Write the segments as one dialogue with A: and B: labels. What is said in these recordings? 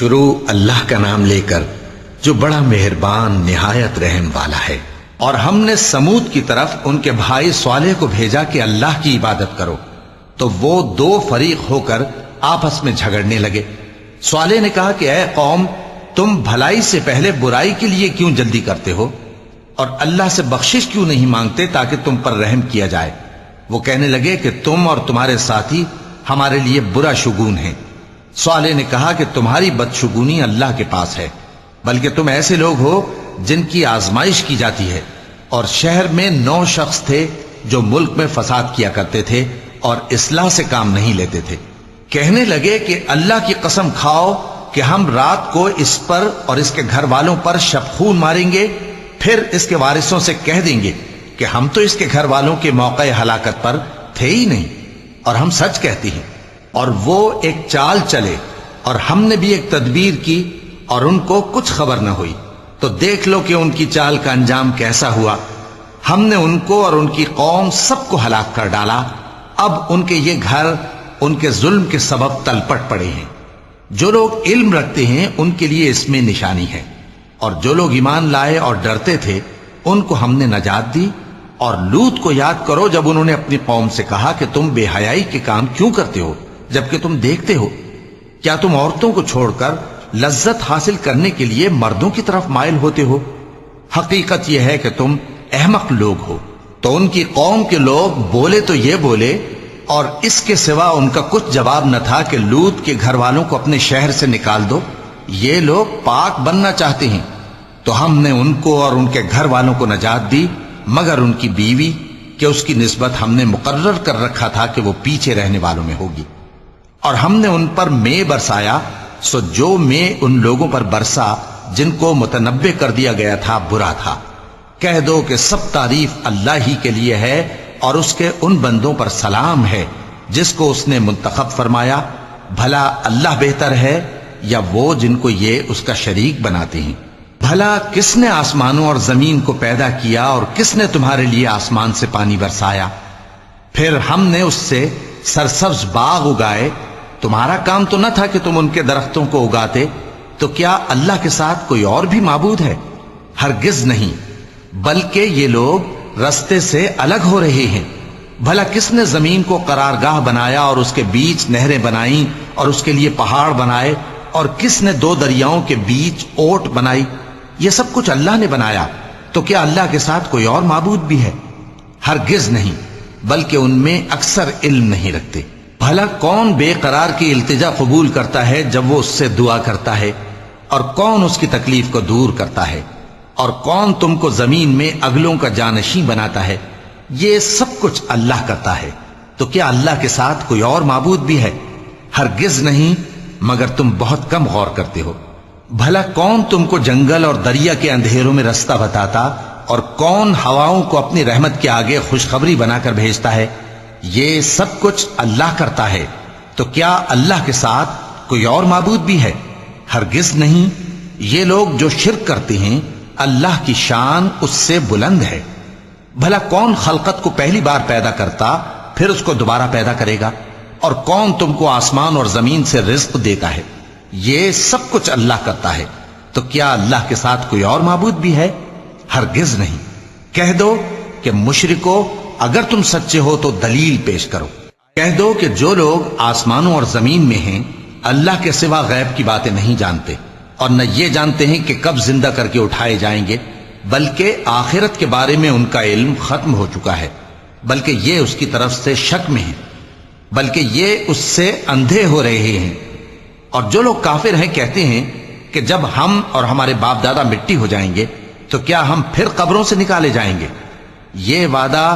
A: شروع اللہ کا نام لے کر جو بڑا مہربان نہایت رحم والا ہے۔ اور ہم نے سمود کی طرف ان کے بھائی صالح کو بھیجا کہ اللہ کی عبادت کرو، تو وہ دو فریق ہو کر آپس میں جھگڑنے لگے۔ صالح نے کہا کہ اے قوم، تم بھلائی سے پہلے برائی کے لیے کیوں جلدی کرتے ہو اور اللہ سے بخشش کیوں نہیں مانگتے تاکہ تم پر رحم کیا جائے؟ وہ کہنے لگے کہ تم اور تمہارے ساتھی ہمارے لیے برا شگون ہیں۔ صالح نے کہا کہ تمہاری بدشگونی اللہ کے پاس ہے، بلکہ تم ایسے لوگ ہو جن کی آزمائش کی جاتی ہے۔ اور شہر میں 9 شخص تھے جو ملک میں فساد کیا کرتے تھے اور اصلاح سے کام نہیں لیتے تھے۔ کہنے لگے کہ اللہ کی قسم کھاؤ کہ ہم رات کو اس پر اور اس کے گھر والوں پر شبخون ماریں گے، پھر اس کے وارثوں سے کہہ دیں گے کہ ہم تو اس کے گھر والوں کے موقع ہلاکت پر تھے ہی نہیں، اور ہم سچ کہتی ہیں۔ اور وہ ایک چال چلے، اور ہم نے بھی ایک تدبیر کی اور ان کو کچھ خبر نہ ہوئی۔ تو دیکھ لو کہ ان کی چال کا انجام کیسا ہوا۔ ہم نے ان کو اور ان کی قوم سب کو ہلاک کر ڈالا۔ اب ان کے یہ گھر ان کے ظلم کے سبب تلپٹ پڑے ہیں۔ جو لوگ علم رکھتے ہیں ان کے لیے اس میں نشانی ہے، اور جو لوگ ایمان لائے اور ڈرتے تھے ان کو ہم نے نجات دی۔ اور لوط کو یاد کرو جب انہوں نے اپنی قوم سے کہا کہ تم بے حیائی کے کام کیوں کرتے ہو جبکہ تم دیکھتے ہو؟ کیا تم عورتوں کو چھوڑ کر لذت حاصل کرنے کے لیے مردوں کی طرف مائل ہوتے ہو؟ حقیقت یہ ہے کہ تم احمق لوگ ہو۔ تو ان کی قوم کے لوگ بولے تو یہ بولے، اور اس کے سوا ان کا کچھ جواب نہ تھا کہ لوط کے گھر والوں کو اپنے شہر سے نکال دو، یہ لوگ پاک بننا چاہتے ہیں۔ تو ہم نے ان کو اور ان کے گھر والوں کو نجات دی، مگر ان کی بیوی کہ اس کی نسبت ہم نے مقرر کر رکھا تھا کہ وہ پیچھے رہنے والوں میں ہوگی۔ اور ہم نے ان پر مے برسایا، سو جو مے ان لوگوں پر برسا جن کو متنبع کر دیا گیا تھا برا تھا۔ کہہ دو کہ سب تعریف اللہ ہی کے لیے ہے، اور اس کے ان بندوں پر سلام ہے جس کو اس نے منتخب فرمایا۔ بھلا اللہ بہتر ہے یا وہ جن کو یہ اس کا شریک بناتے ہیں؟ بھلا کس نے آسمانوں اور زمین کو پیدا کیا، اور کس نے تمہارے لیے آسمان سے پانی برسایا؟ پھر ہم نے اس سے سرسبز باغ اگائے۔ تمہارا کام تو نہ تھا کہ تم ان کے درختوں کو اگاتے؟ تو کیا اللہ کے ساتھ کوئی اور بھی معبود ہے؟ ہرگز نہیں، بلکہ یہ لوگ رستے سے الگ ہو رہے ہیں۔ بھلا کس نے زمین کو قرارگاہ بنایا اور اس کے بیچ نہریں بنائیں اور اس کے لیے پہاڑ بنائے، اور کس نے 2 دریاؤں کے بیچ اوٹ بنائی؟ یہ سب کچھ اللہ نے بنایا۔ تو کیا اللہ کے ساتھ کوئی اور معبود بھی ہے؟ ہرگز نہیں، بلکہ ان میں اکثر علم نہیں رکھتے۔ بھلا کون بے قرار کی التجا قبول کرتا ہے جب وہ اس سے دعا کرتا ہے؟ اور کون اس کی تکلیف کو دور کرتا ہے؟ اور کون تم کو زمین میں اگلوں کا جانشین بناتا ہے؟ یہ سب کچھ اللہ کرتا ہے۔ تو کیا اللہ کے ساتھ کوئی اور معبود بھی ہے؟ ہرگز نہیں، مگر تم بہت کم غور کرتے ہو۔ بھلا کون تم کو جنگل اور دریا کے اندھیروں میں رستہ بتاتا، اور کون ہواؤں کو اپنی رحمت کے آگے خوشخبری بنا کر بھیجتا ہے؟ یہ سب کچھ اللہ کرتا ہے۔ تو کیا اللہ کے ساتھ کوئی اور معبود بھی ہے؟ ہرگز نہیں۔ یہ لوگ جو شرک کرتے ہیں اللہ کی شان اس سے بلند ہے۔ بھلا کون خلقت کو پہلی بار پیدا کرتا پھر اس کو دوبارہ پیدا کرے گا؟ اور کون تم کو آسمان اور زمین سے رزق دیتا ہے؟ یہ سب کچھ اللہ کرتا ہے۔ تو کیا اللہ کے ساتھ کوئی اور معبود بھی ہے؟ ہرگز نہیں۔ کہہ دو کہ مشرکو، اگر تم سچے ہو تو دلیل پیش کرو۔ کہہ دو کہ جو لوگ آسمانوں اور زمین میں ہیں اللہ کے سوا غیب کی باتیں نہیں جانتے، اور نہ یہ جانتے ہیں کہ کب زندہ کر کے اٹھائے جائیں گے، بلکہ آخرت کے بارے میں ان کا علم ختم ہو چکا ہے، بلکہ یہ اس کی طرف سے شک میں ہیں، بلکہ یہ اس سے اندھے ہو رہے ہیں۔ اور جو لوگ کافر ہیں کہتے ہیں کہ جب ہم اور ہمارے باپ دادا مٹی ہو جائیں گے تو کیا ہم پھر قبروں سے نکالے جائیں گے؟ یہ وعدہ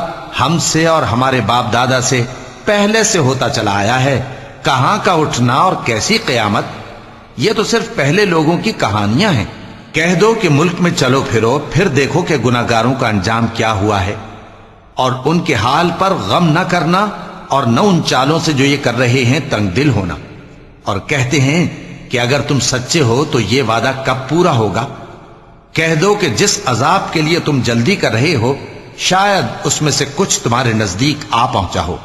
A: ہم سے اور ہمارے باپ دادا سے پہلے سے ہوتا چلا آیا ہے۔ کہاں کا اٹھنا اور کیسی قیامت؟ یہ تو صرف پہلے لوگوں کی کہانیاں ہیں۔ کہہ دو کہ ملک میں چلو پھرو، پھر دیکھو کہ گناہگاروں کا انجام کیا ہوا ہے، اور ان کے حال پر غم نہ کرنا، اور نہ ان چالوں سے جو یہ کر رہے ہیں تنگ دل ہونا۔ اور کہتے ہیں کہ اگر تم سچے ہو تو یہ وعدہ کب پورا ہوگا؟ کہہ دو کہ جس عذاب کے لیے تم جلدی کر رہے ہو شاید اس میں سے کچھ تمہارے نزدیک آ پہنچا ہو،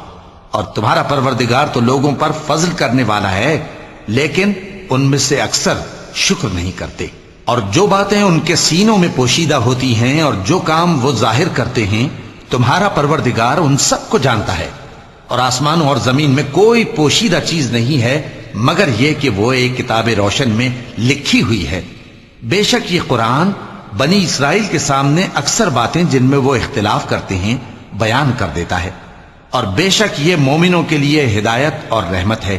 A: اور تمہارا پروردگار تو لوگوں پر فضل کرنے والا ہے، لیکن ان میں سے اکثر شکر نہیں کرتے۔ اور جو باتیں ان کے سینوں میں پوشیدہ ہوتی ہیں اور جو کام وہ ظاہر کرتے ہیں، تمہارا پروردگار ان سب کو جانتا ہے۔ اور آسمانوں اور زمین میں کوئی پوشیدہ چیز نہیں ہے مگر یہ کہ وہ ایک کتاب روشن میں لکھی ہوئی ہے۔ بے شک یہ قرآن بنی اسرائیل کے سامنے اکثر باتیں جن میں وہ اختلاف کرتے ہیں بیان کر دیتا ہے، اور بے شک یہ مومنوں کے لیے ہدایت اور رحمت ہے۔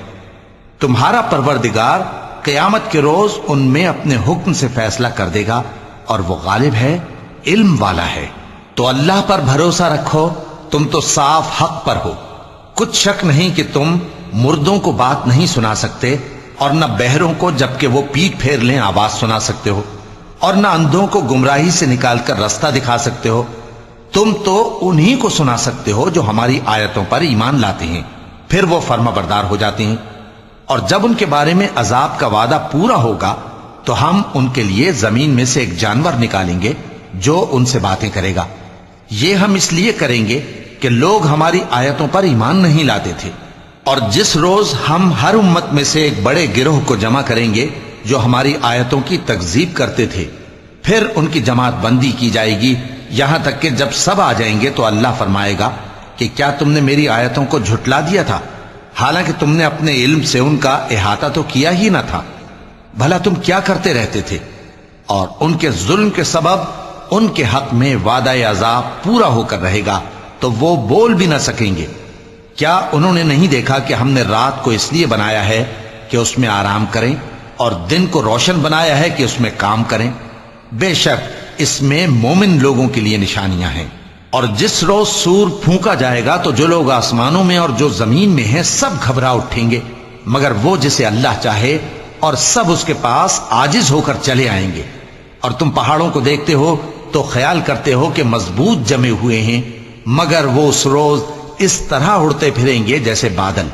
A: تمہارا پروردگار قیامت کے روز ان میں اپنے حکم سے فیصلہ کر دے گا، اور وہ غالب ہے، علم والا ہے۔ تو اللہ پر بھروسہ رکھو، تم تو صاف حق پر ہو۔ کچھ شک نہیں کہ تم مردوں کو بات نہیں سنا سکتے، اور نہ بہروں کو جبکہ وہ پیٹ پھیر لیں آواز سنا سکتے ہو، اور نہ اندھوں کو گمراہی سے نکال کر رستہ دکھا سکتے ہو۔ تم تو انہی کو سنا سکتے ہو جو ہماری آیتوں پر ایمان لاتے ہیں، پھر وہ فرما بردار ہو جاتے ہیں۔ اور جب ان کے بارے میں عذاب کا وعدہ پورا ہوگا تو ہم ان کے لیے زمین میں سے ایک جانور نکالیں گے جو ان سے باتیں کرے گا۔ یہ ہم اس لیے کریں گے کہ لوگ ہماری آیتوں پر ایمان نہیں لاتے تھے۔ اور جس روز ہم ہر امت میں سے ایک بڑے گروہ کو جمع کریں گے جو ہماری آیتوں کی تکذیب کرتے تھے، پھر ان کی جماعت بندی کی جائے گی، یہاں تک کہ جب سب آ جائیں گے تو اللہ فرمائے گا کہ کیا تم نے میری آیتوں کو جھٹلا دیا تھا، حالانکہ تم نے اپنے علم سے ان کا احاطہ تو کیا ہی نہ تھا۔ بھلا تم کیا کرتے رہتے تھے؟ اور ان کے ظلم کے سبب ان کے حق میں وعدہ عذاب پورا ہو کر رہے گا تو وہ بول بھی نہ سکیں گے۔ کیا انہوں نے نہیں دیکھا کہ ہم نے رات کو اس لیے بنایا ہے کہ اس میں آرام کریں، اور دن کو روشن بنایا ہے کہ اس میں کام کریں؟ بے شک اس میں مومن لوگوں کے لیے نشانیاں ہیں۔ اور جس روز سور پھونکا جائے گا تو جو لوگ آسمانوں میں اور جو زمین میں ہیں سب گھبرا اٹھیں گے، مگر وہ جسے اللہ چاہے، اور سب اس کے پاس عاجز ہو کر چلے آئیں گے۔ اور تم پہاڑوں کو دیکھتے ہو تو خیال کرتے ہو کہ مضبوط جمے ہوئے ہیں، مگر وہ اس روز اس طرح اڑتے پھریں گے جیسے بادل۔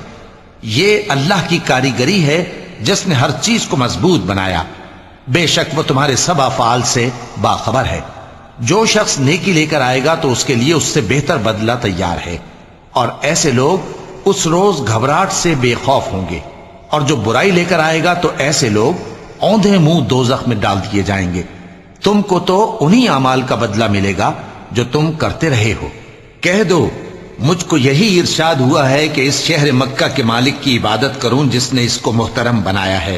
A: یہ اللہ کی کاریگری ہے جس نے ہر چیز کو مضبوط بنایا، بے شک وہ تمہارے سب افعال سے باخبر ہے۔ جو شخص نیکی لے کر آئے گا تو اس کے لیے اس سے بہتر بدلہ تیار ہے، اور ایسے لوگ اس روز گھبراہٹ سے بے خوف ہوں گے۔ اور جو برائی لے کر آئے گا تو ایسے لوگ اوندھے منہ دوزخ میں ڈال دیے جائیں گے۔ تم کو تو انہی اعمال کا بدلہ ملے گا جو تم کرتے رہے ہو۔ کہہ دو مجھ کو یہی ارشاد ہوا ہے کہ اس شہر مکہ کے مالک کی عبادت کروں جس نے اس کو محترم بنایا ہے،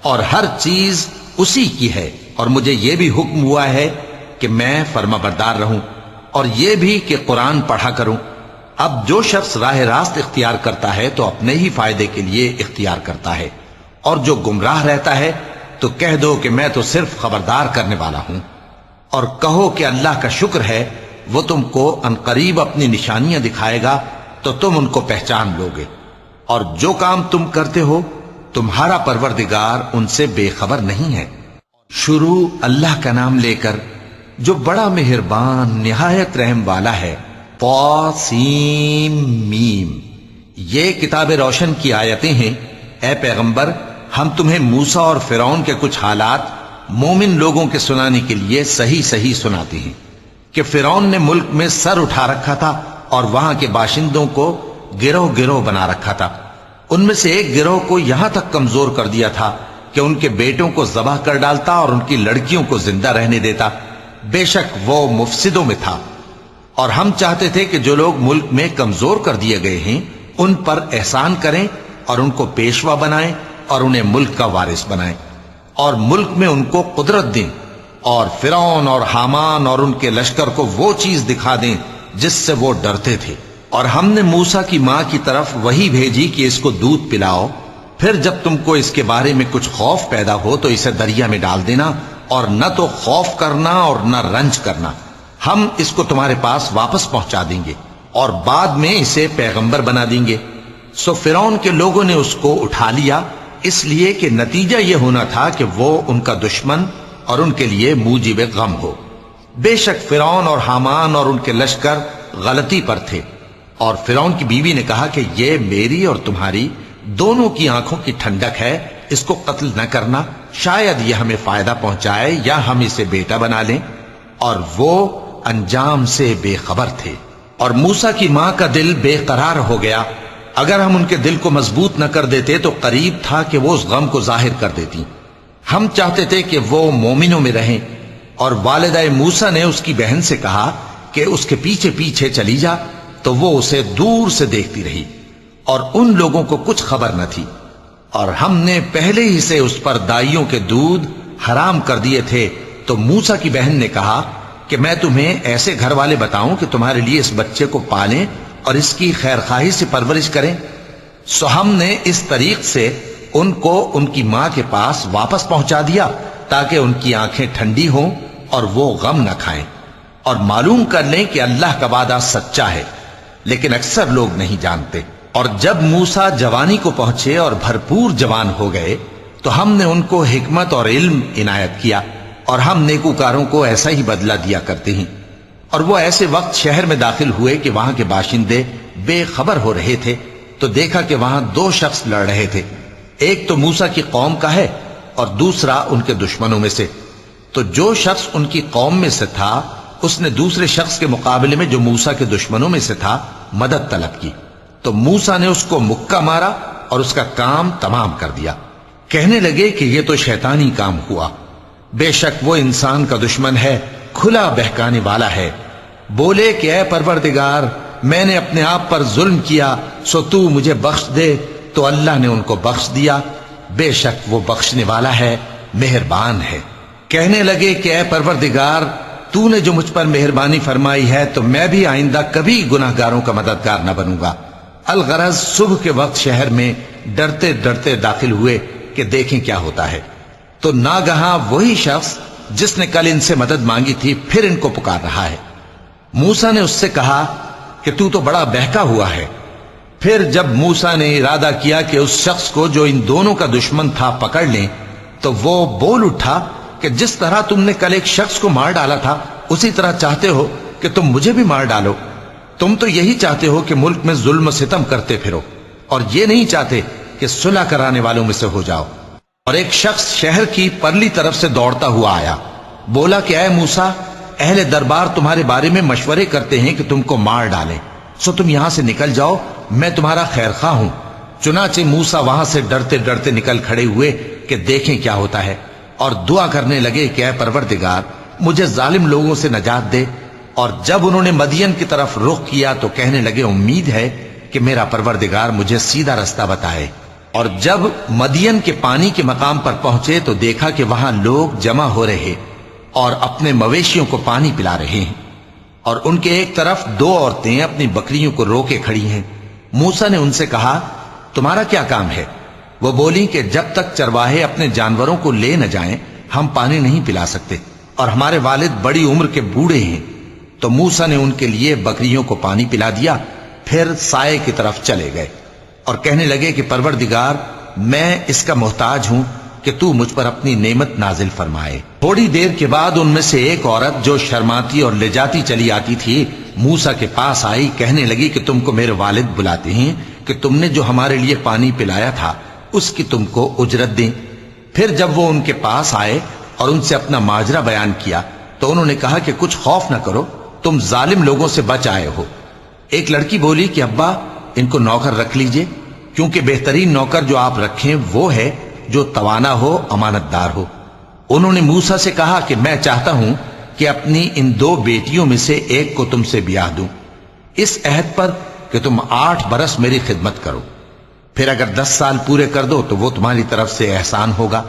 A: اور ہر چیز اسی کی ہے، اور مجھے یہ بھی حکم ہوا ہے کہ میں فرما بردار رہوں، اور یہ بھی کہ قرآن پڑھا کروں۔ اب جو شخص راہ راست اختیار کرتا ہے تو اپنے ہی فائدے کے لیے اختیار کرتا ہے، اور جو گمراہ رہتا ہے تو کہہ دو کہ میں تو صرف خبردار کرنے والا ہوں۔ اور کہو کہ اللہ کا شکر ہے، وہ تم کو عنقریب اپنی نشانیاں دکھائے گا تو تم ان کو پہچان لو گے، اور جو کام تم کرتے ہو تمہارا پروردگار ان سے بے خبر نہیں ہے۔ شروع اللہ کا نام لے کر جو بڑا مہربان نہایت رحم والا ہے۔ طاسیم میم، یہ کتاب روشن کی آیتیں ہیں۔ اے پیغمبر، ہم تمہیں موسیٰ اور فرعون کے کچھ حالات مومن لوگوں کے سنانے کے لیے صحیح صحیح سناتے ہیں کہ فرعون نے ملک میں سر اٹھا رکھا تھا اور وہاں کے باشندوں کو گروہ گروہ بنا رکھا تھا۔ ان میں سے ایک گروہ کو یہاں تک کمزور کر دیا تھا کہ ان کے بیٹوں کو ذبح کر ڈالتا اور ان کی لڑکیوں کو زندہ رہنے دیتا۔ بے شک وہ مفسدوں میں تھا۔ اور ہم چاہتے تھے کہ جو لوگ ملک میں کمزور کر دیے گئے ہیں ان پر احسان کریں اور ان کو پیشوا بنائیں اور انہیں ملک کا وارث بنائیں، اور ملک میں ان کو قدرت دیں، اور فرعون اور حامان اور ان کے لشکر کو وہ چیز دکھا دیں جس سے وہ ڈرتے تھے۔ اور ہم نے موسیٰ کی ماں کی طرف وہی بھیجی کہ اس کو دودھ پلاؤ، پھر جب تم کو اس کے بارے میں کچھ خوف پیدا ہو تو اسے دریا میں ڈال دینا، اور نہ تو خوف کرنا اور نہ رنج کرنا، ہم اس کو تمہارے پاس واپس پہنچا دیں گے اور بعد میں اسے پیغمبر بنا دیں گے۔ سو فرعون کے لوگوں نے اس کو اٹھا لیا، اس لیے کہ نتیجہ یہ ہونا تھا کہ وہ ان کا دشمن اور ان کے لیے موجب غم ہو۔ بے شک فرعون اور حامان اور ان کے لشکر غلطی پر تھے، اور فرعون کی بیوی نے کہا کہ یہ میری اور تمہاری دونوں کی آنکھوں کی ٹھنڈک ہے، اس کو قتل نہ کرنا، شاید یہ ہمیں فائدہ پہنچائے یا ہم اسے بیٹا بنا لیں۔ اور وہ انجام سے بے خبر تھے۔ اور موسیٰ کی ماں کا دل بے قرار ہو گیا اگر ہم ان کے دل کو مضبوط نہ کر دیتے تو قریب تھا کہ وہ اس غم کو ظاہر کر دیتی۔ ہم چاہتے تھے کہ وہ مومنوں میں رہیں، اور والدہ موسیٰ نے اس کی بہن سے کہا کہ اس کے پیچھے پیچھے چلی جا، تو وہ اسے دور سے دیکھتی رہی، اور ان لوگوں کو کچھ خبر نہ تھی، اور ہم نے پہلے ہی سے اس پر دائیوں کے دودھ حرام کر دیے تھے۔ تو موسیٰ کی بہن نے کہا کہ میں تمہیں ایسے گھر والے بتاؤں کہ تمہارے لیے اس بچے کو پالیں اور اس کی خیر خواہی سے پرورش کریں۔ سو ہم نے اس طریق سے ان کو ان کی ماں کے پاس واپس پہنچا دیا تاکہ ان کی آنکھیں ٹھنڈی ہوں اور وہ غم نہ کھائیں، اور معلوم کر لیں کہ اللہ کا وعدہ سچا ہے، لیکن اکثر لوگ نہیں جانتے۔ اور جب موسیٰ جوانی کو پہنچے اور بھرپور جوان ہو گئے تو ہم نے ان کو حکمت اور علم عنایت کیا، اور ہم نیکوکاروں کو ایسا ہی بدلہ دیا کرتے ہیں۔ اور وہ ایسے وقت شہر میں داخل ہوئے کہ وہاں کے باشندے بے خبر ہو رہے تھے، تو دیکھا کہ وہاں دو شخص لڑ رہے تھے، ایک تو موسیٰ کی قوم کا ہے اور دوسرا ان کے دشمنوں میں سے۔ تو جو شخص ان کی قوم میں سے تھا اس نے دوسرے شخص کے مقابلے میں جو موسیٰ کے دشمنوں میں سے تھا مدد طلب کی، تو موسیٰ نے اس کو مکہ مارا اور اس کا کام تمام کر دیا۔ کہنے لگے کہ یہ تو شیطانی کام ہوا، بے شک وہ انسان کا دشمن ہے، کھلا بہکانے والا ہے۔ بولے کہ اے پروردگار، میں نے اپنے آپ پر ظلم کیا، سو تو مجھے بخش دے، تو اللہ نے ان کو بخش دیا، بے شک وہ بخشنے والا ہے، مہربان ہے۔ کہنے لگے کہ اے پروردگار، تو نے جو مجھ پر مہربانی فرمائی ہے تو میں بھی آئندہ کبھی گناہ گاروں کا مددگار نہ بنوں گا۔ الغرض صبح کے وقت شہر میں ڈرتے ڈرتے داخل ہوئے کہ دیکھیں کیا ہوتا ہے، تو ناگہاں وہی شخص جس نے کل ان سے مدد مانگی تھی پھر ان کو پکار رہا ہے۔ موسیٰ نے اس سے کہا کہ تو بڑا بہکا ہوا ہے۔ پھر جب موسیٰ نے ارادہ کیا کہ اس شخص کو جو ان دونوں کا دشمن تھا پکڑ لیں، تو وہ بول اٹھا کہ جس طرح تم نے کل ایک شخص کو مار ڈالا تھا اسی طرح چاہتے ہو کہ تم مجھے بھی مار ڈالو۔ تم تو یہی چاہتے ہو کہ ملک میں ظلم و ستم کرتے پھرو، اور یہ نہیں چاہتے کہ صلح کرانے والوں میں سے ہو جاؤ۔ اور ایک شخص شہر کی پرلی طرف سے دوڑتا ہوا آیا، بولا کہ اے موسیٰ، اہل دربار تمہارے بارے میں مشورے کرتے ہیں کہ تم کو مار ڈالیں، سو تم یہاں سے نکل جاؤ، میں تمہارا خیر خواہ ہوں۔ چنانچہ موسیٰ وہاں سے ڈرتے ڈرتے نکل کھڑے ہوئے کہ دیکھیں کیا ہوتا ہے، اور دعا کرنے لگے کہ اے پروردگار، مجھے ظالم لوگوں سے نجات دے۔ اور جب انہوں نے مدین کی طرف رخ کیا تو کہنے لگے امید ہے کہ میرا پروردگار مجھے سیدھا رستہ بتائے۔ اور جب مدین کے پانی کے مقام پر پہنچے تو دیکھا کہ وہاں لوگ جمع ہو رہے اور اپنے مویشیوں کو پانی پلا رہے ہیں، اور ان کے ایک طرف دو عورتیں اپنی بکریوں کو روکے کھڑی ہیں۔ موسیٰ نے ان سے کہا تمہارا کیا کام ہے؟ وہ بولی کہ جب تک چرواہے اپنے جانوروں کو لے نہ جائیں ہم پانی نہیں پلا سکتے، اور ہمارے والد بڑی عمر کے بوڑھے ہیں۔ تو موسیٰ نے ان کے لیے بکریوں کو پانی پلا دیا، پھر سائے کی طرف چلے گئے اور کہنے لگے کہ پروردگار، میں اس کا محتاج ہوں کہ تو مجھ پر اپنی نعمت نازل فرمائے۔ تھوڑی دیر کے بعد ان میں سے ایک عورت جو شرماتی اور لجاتی چلی آتی تھی موسیٰ کے پاس آئی، کہنے لگی کہ تم کو میرے والد بلاتے ہیں کہ تم نے جو ہمارے لیے پانی پلایا تھا اس کی تم کو اجرت دیں۔ پھر جب وہ ان کے پاس آئے اور ان سے اپنا ماجرا بیان کیا تو انہوں نے کہا کہ کچھ خوف نہ کرو، تم ظالم لوگوں سے بچ آئے ہو۔ ایک لڑکی بولی کہ ابا، ان کو نوکر رکھ لیجئے، کیونکہ بہترین نوکر جو آپ رکھیں وہ ہے جو توانا ہو، امانت دار ہو۔ انہوں نے موسیٰ سے کہا کہ میں چاہتا ہوں کہ اپنی ان دو بیٹیوں میں سے ایک کو تم سے بیاہ دوں، اس عہد پر کہ تم 8 برس میری خدمت کرو، پھر اگر 10 سال پورے کر دو تو وہ تمہاری طرف سے احسان ہوگا،